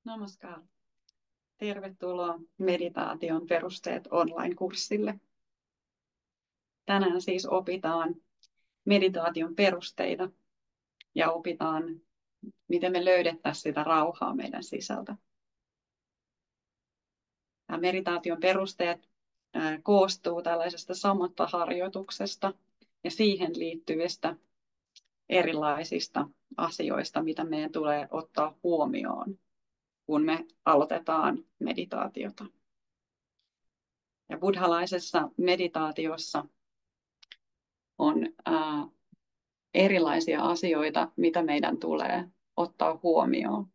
Namaskar. Tervetuloa Meditaation perusteet online-kurssille. Tänään siis opitaan meditaation perusteita ja opitaan, miten me löydettäisiin sitä rauhaa meidän sisältä. Tämä meditaation perusteet koostuu tällaisesta samatta-harjoituksesta ja siihen liittyvistä erilaisista asioista, mitä meidän tulee ottaa huomioon, kun me aloitetaan meditaatiota. Ja buddhalaisessa meditaatiossa on erilaisia asioita, mitä meidän tulee ottaa huomioon,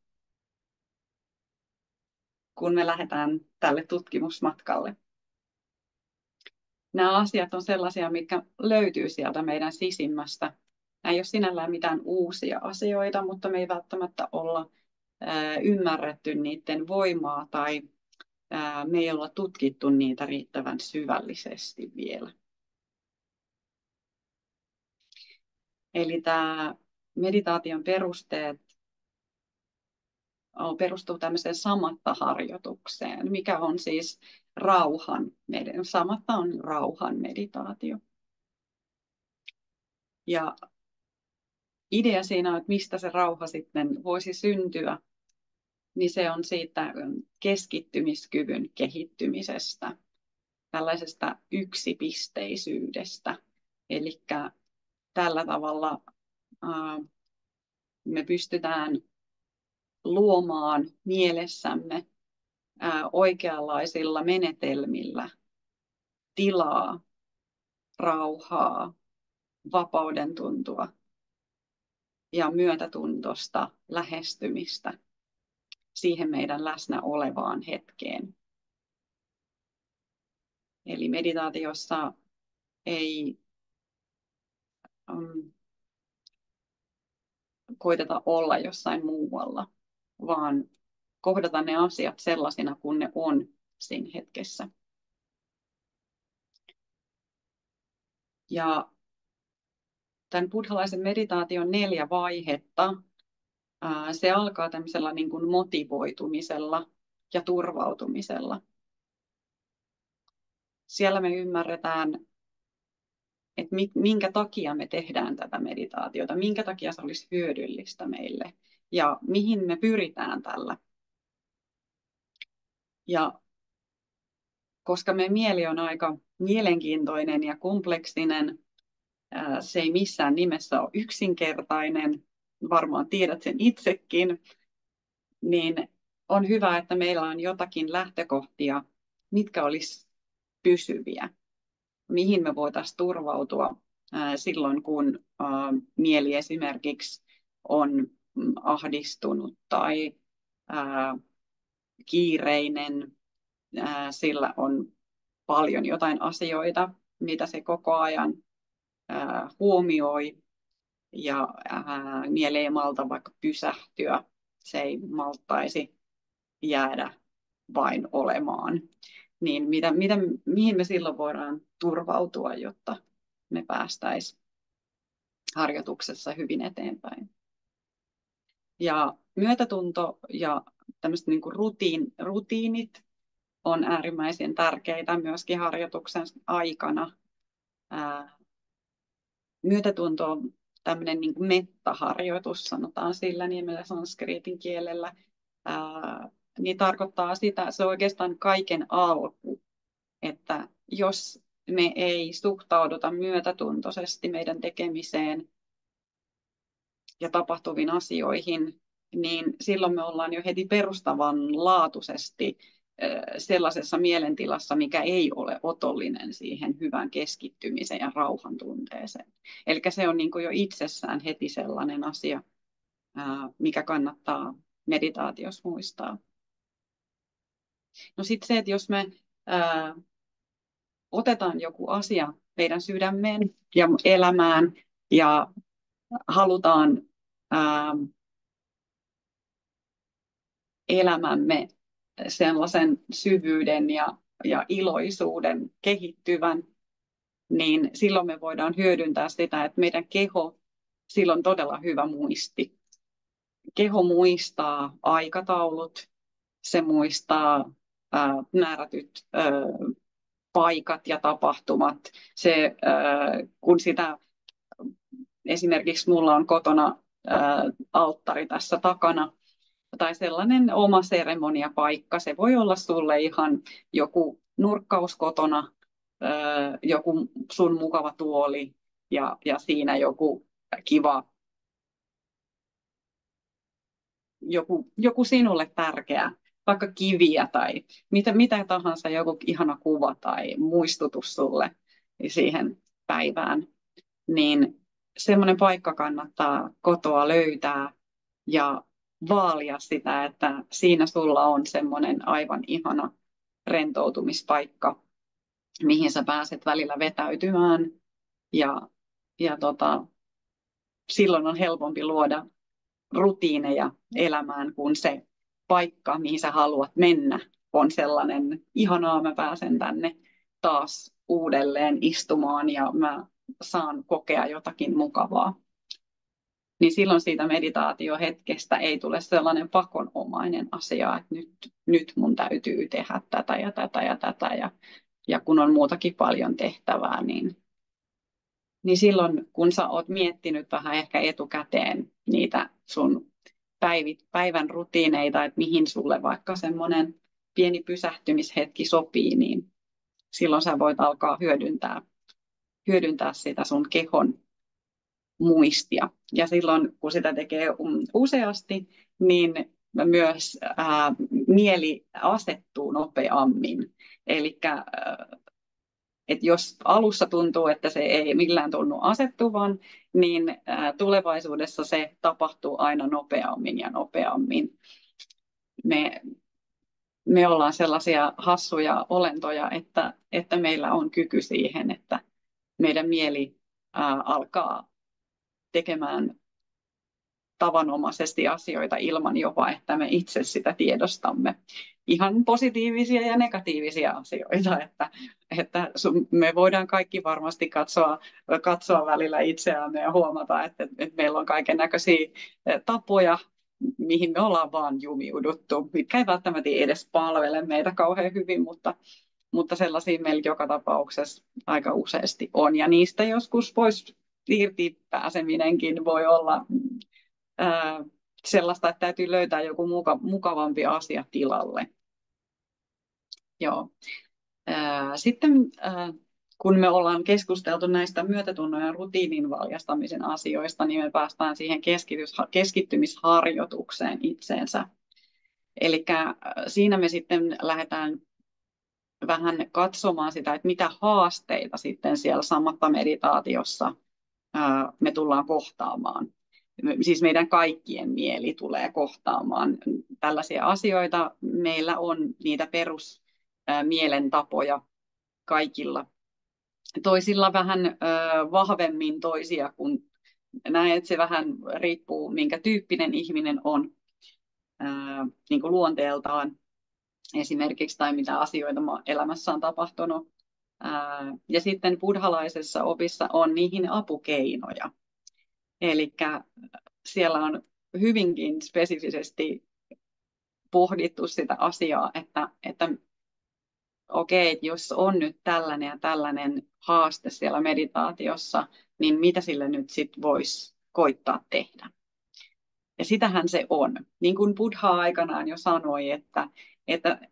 kun me lähdetään tälle tutkimusmatkalle. Nämä asiat on sellaisia, mitkä löytyy sieltä meidän sisimmästä. Nämä ei ole sinällään mitään uusia asioita, mutta me ei välttämättä olla ymmärretty niiden voimaa tai me ei olla tutkittu niitä riittävän syvällisesti vielä. Eli tämä meditaation perusteet perustuu tämmöiseen samatta-harjoitukseen, mikä on siis samatta on rauhan meditaatio. Ja idea siinä on, että mistä se rauha sitten voisi syntyä, niin se on siitä keskittymiskyvyn kehittymisestä, tällaisesta yksipisteisyydestä. Eli tällä tavalla me pystytään luomaan mielessämme oikeanlaisilla menetelmillä tilaa, rauhaa, vapauden tuntua ja myötätuntosta lähestymistä siihen meidän läsnä olevaan hetkeen. Eli meditaatiossa ei koiteta olla jossain muualla, vaan kohdata ne asiat sellaisina kuin ne on siinä hetkessä. Ja tämän buddhalaisen meditaation 4 vaihetta, se alkaa tämmöisellä niin kuin motivoitumisella ja turvautumisella. Siellä me ymmärretään, että minkä takia me tehdään tätä meditaatiota, minkä takia se olisi hyödyllistä meille ja mihin me pyritään tällä. Ja koska meidän mieli on aika mielenkiintoinen ja kompleksinen, se ei missään nimessä ole yksinkertainen, varmaan tiedät sen itsekin, niin on hyvä, että meillä on jotakin lähtökohtia, mitkä olisi pysyviä, mihin me voitaisiin turvautua silloin, kun mieli esimerkiksi on ahdistunut tai kiireinen, sillä on paljon jotain asioita, mitä se koko ajan huomioi ja mieli ei malta vaikka pysähtyä, se ei malttaisi jäädä vain olemaan. Niin mihin me silloin voidaan turvautua, jotta me päästäisiin harjoituksessa hyvin eteenpäin. Ja myötätunto ja tämmöiset niin kuin rutiinit on äärimmäisen tärkeitä myöskin harjoituksen aikana. Myötätunto on tämmöinen niin kuin metta-harjoitus, sanotaan sillä nimellä sanskritin kielellä. Niin tarkoittaa sitä, se on oikeastaan kaiken alku, että jos me ei suhtauduta myötätuntoisesti meidän tekemiseen ja tapahtuviin asioihin, niin silloin me ollaan jo heti perustavanlaatuisesti sellaisessa mielentilassa, mikä ei ole otollinen siihen hyvän keskittymisen ja rauhan tunteeseen. Eli se on niin kuin jo itsessään heti sellainen asia, mikä kannattaa meditaatiossa muistaa. No sitten se, että jos me otetaan joku asia meidän sydämeen ja elämään ja halutaan elämämme sellaisen syvyyden ja iloisuuden kehittyvän, niin silloin me voidaan hyödyntää sitä, että meidän keho, sillä on todella hyvä muisti. Keho muistaa aikataulut se muistaa määrätyt paikat ja tapahtumat. Kun sitä esimerkiksi mulla on kotona alttari tässä takana, tai sellainen oma seremoniapaikka. Se voi olla sulle ihan joku nurkkaus kotona, joku sun mukava tuoli ja siinä joku kiva, joku sinulle tärkeä, vaikka kiviä tai mitä tahansa, joku ihana kuva tai muistutus sulle siihen päivään. Niin semmoinen paikka kannattaa kotoa löytää ja vaalia sitä, että siinä sulla on semmoinen aivan ihana rentoutumispaikka, mihin sä pääset välillä vetäytymään ja silloin on helpompi luoda rutiineja elämään, kun se paikka, mihin sä haluat mennä, on sellainen, ihanaa, mä pääsen tänne taas uudelleen istumaan ja mä saan kokea jotakin mukavaa. Niin silloin siitä meditaatiohetkestä ei tule sellainen pakonomainen asia, että nyt mun täytyy tehdä tätä ja tätä ja tätä ja kun on muutakin paljon tehtävää, niin silloin kun sä oot miettinyt vähän ehkä etukäteen niitä sun päivän rutiineita, että mihin sulle vaikka semmoinen pieni pysähtymishetki sopii, niin silloin sä voit alkaa hyödyntää sitä sun kehon muistia. Ja silloin, kun sitä tekee useasti, niin myös mieli asettuu nopeammin. Eli että jos alussa tuntuu, että se ei millään tunnu asettuvan, niin tulevaisuudessa se tapahtuu aina nopeammin ja nopeammin. Me ollaan sellaisia hassuja olentoja, että meillä on kyky siihen, että meidän mieli alkaa tekemään tavanomaisesti asioita ilman jopa, että me itse sitä tiedostamme. Ihan positiivisia ja negatiivisia asioita, että me voidaan kaikki varmasti katsoa välillä itseämme ja huomata, että meillä on kaiken näköisiä tapoja, mihin me ollaan vaan jumiuduttu, mitkä ei välttämättä edes palvele meitä kauhean hyvin, mutta sellaisia meillä joka tapauksessa aika useasti on. Ja niistä joskus pois irti pääseminenkin voi olla sellaista, että täytyy löytää joku mukavampi asia tilalle. Joo. Sitten kun me ollaan keskusteltu näistä myötätunnon ja rutiinin valjastamisen asioista, niin me päästään siihen keskittymisharjoitukseen itseensä. Eli siinä me sitten lähdetään vähän katsomaan sitä, että mitä haasteita sitten siellä samatta meditaatiossa me tullaan kohtaamaan. Siis meidän kaikkien mieli tulee kohtaamaan tällaisia asioita. Meillä on niitä perusmielentapoja kaikilla. Toisilla vähän vahvemmin toisia, kun näen, että se vähän riippuu, minkä tyyppinen ihminen on niin kuin luonteeltaan esimerkiksi, tai mitä asioita elämässä on tapahtunut. Ja sitten buddhalaisessa opissa on niihin apukeinoja. Eli siellä on hyvinkin spesifisesti pohdittu sitä asiaa, että okei, jos on nyt tällainen ja tällainen haaste siellä meditaatiossa, niin mitä sille nyt sitten voisi koittaa tehdä. Ja sitähän se on. Niin kuin Buddha aikanaan jo sanoi, että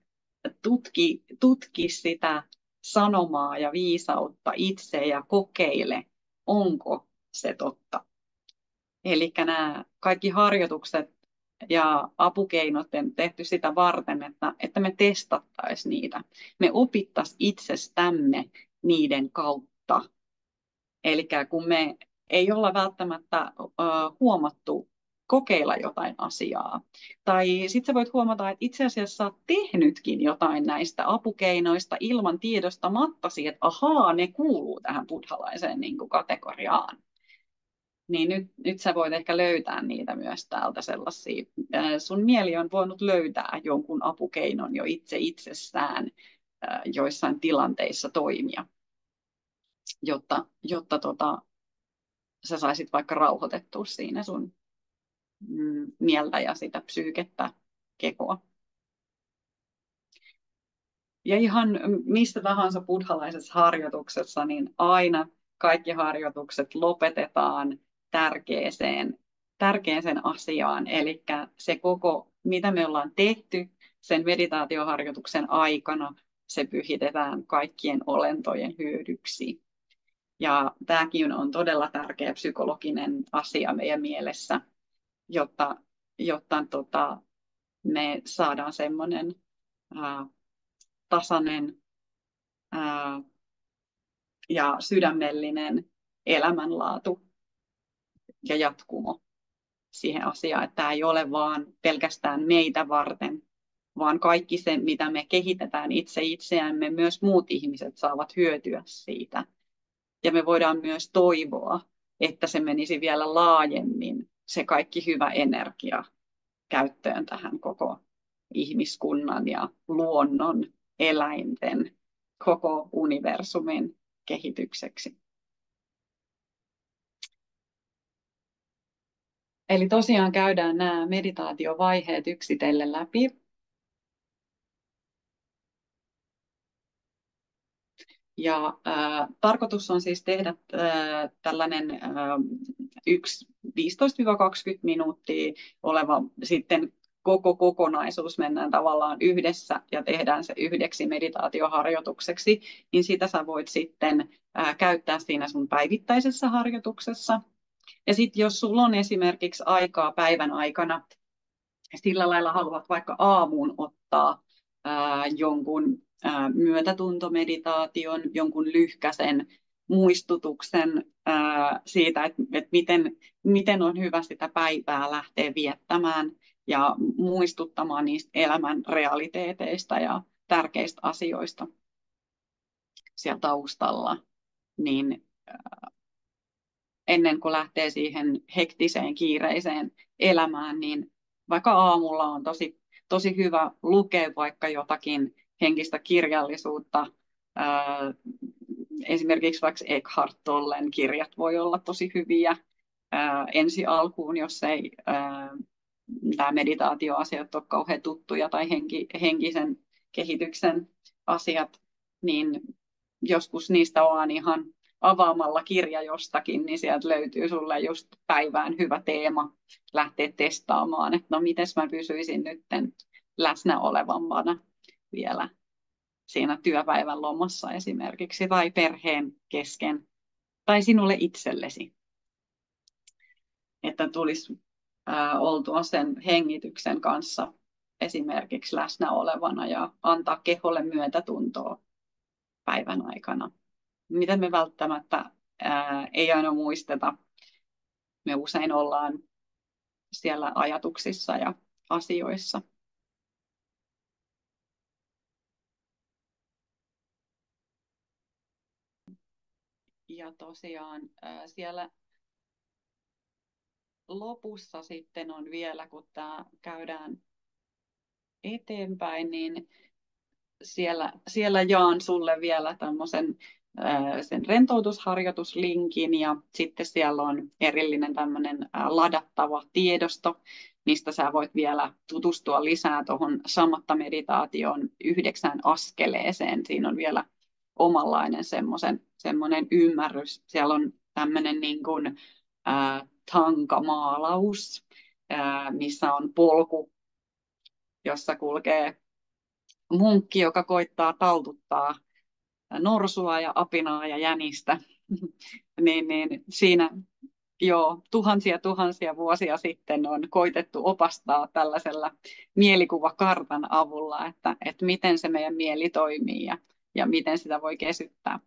tutki sitä sanomaa ja viisautta itse ja kokeile, onko se totta. Eli nämä kaikki harjoitukset ja apukeinot on tehty sitä varten, että me testattaisiin niitä. Me opittaisiin itsestämme niiden kautta. Eli kun me ei olla välttämättä huomattu kokeilla jotain asiaa. Tai sitten sä voit huomata, että itse asiassa sä oot tehnytkin jotain näistä apukeinoista ilman tiedostamattasi, että ahaa, ne kuuluu tähän buddhalaiseen niin kuin kategoriaan. Niin nyt sä voit ehkä löytää niitä myös täältä sellaisia. Sun mieli on voinut löytää jonkun apukeinon jo itsessään joissain tilanteissa toimia, jotta sä saisit vaikka rauhoitettua siinä sun mieltä ja sitä psyykettä, kekoa. Ja ihan missä tahansa buddhalaisessa harjoituksessa, niin aina kaikki harjoitukset lopetetaan tärkeäseen asiaan. Eli se koko, mitä me ollaan tehty sen meditaatioharjoituksen aikana, se pyhitetään kaikkien olentojen hyödyksi. Ja tämäkin on todella tärkeä psykologinen asia meidän mielessä, jotta me saadaan semmoinen tasainen ja sydämellinen elämänlaatu ja jatkumo siihen asiaan, että tämä ei ole vaan pelkästään meitä varten, vaan kaikki se, mitä me kehitetään itse itseämme, myös muut ihmiset saavat hyötyä siitä. Ja me voidaan myös toivoa, että se menisi vielä laajemmin, se kaikki hyvä energia käyttöön tähän koko ihmiskunnan ja luonnon, eläinten, koko universumin kehitykseksi. Eli tosiaan käydään nämä meditaatiovaiheet yksitellen läpi. Ja tarkoitus on siis tehdä tällainen yksi 15-20 minuuttia oleva sitten koko kokonaisuus mennään tavallaan yhdessä ja tehdään se yhdeksi meditaatioharjoitukseksi, niin sitä sä voit sitten käyttää siinä sun päivittäisessä harjoituksessa. Ja sitten jos sulla on esimerkiksi aikaa päivän aikana, sillä lailla haluat vaikka aamuun ottaa jonkun myötätuntomeditaation, jonkun lyhkäisen muistutuksen siitä, että miten on hyvä sitä päivää lähteä viettämään ja muistuttamaan niistä elämän realiteeteista ja tärkeistä asioista siellä taustalla, niin ennen kuin lähtee siihen hektiseen, kiireiseen elämään, niin vaikka aamulla on tosi hyvä lukea vaikka jotakin henkistä kirjallisuutta. Esimerkiksi vaikka Eckhart Tollen kirjat voi olla tosi hyviä ensi alkuun, jos ei nämä meditaatioasiat ole kauhean tuttuja tai henkisen kehityksen asiat, niin joskus niistä on ihan avaamalla kirja jostakin, niin sieltä löytyy sulle just päivään hyvä teema lähteä testaamaan, että no miten mä pysyisin nyt läsnä olevampana vielä siinä työpäivän lomassa esimerkiksi tai perheen kesken tai sinulle itsellesi, että tulisi oltua sen hengityksen kanssa esimerkiksi läsnä olevana ja antaa keholle myötätuntoa päivän aikana. Mitä me välttämättä ei aina muisteta. Me usein ollaan siellä ajatuksissa ja asioissa. Ja tosiaan siellä lopussa sitten on vielä, kun tämä käydään eteenpäin, niin siellä jaan sulle vielä tämmöisen sen rentoutusharjoituslinkin ja sitten siellä on erillinen tämmöinen ladattava tiedosto, mistä sä voit vielä tutustua lisää tuohon samatta meditaation 9 askeleeseen. Siinä on vielä omanlainen semmoinen ymmärrys. Siellä on tämmöinen niin kuin tankamaalaus, missä on polku, jossa kulkee munkki, joka koittaa taltuttaa norsua ja apinaa ja jänistä. niin siinä jo tuhansia vuosia sitten on koitettu opastaa tällaisella mielikuvakartan avulla, että miten se meidän mieli toimii ja miten sitä voi kesyttää.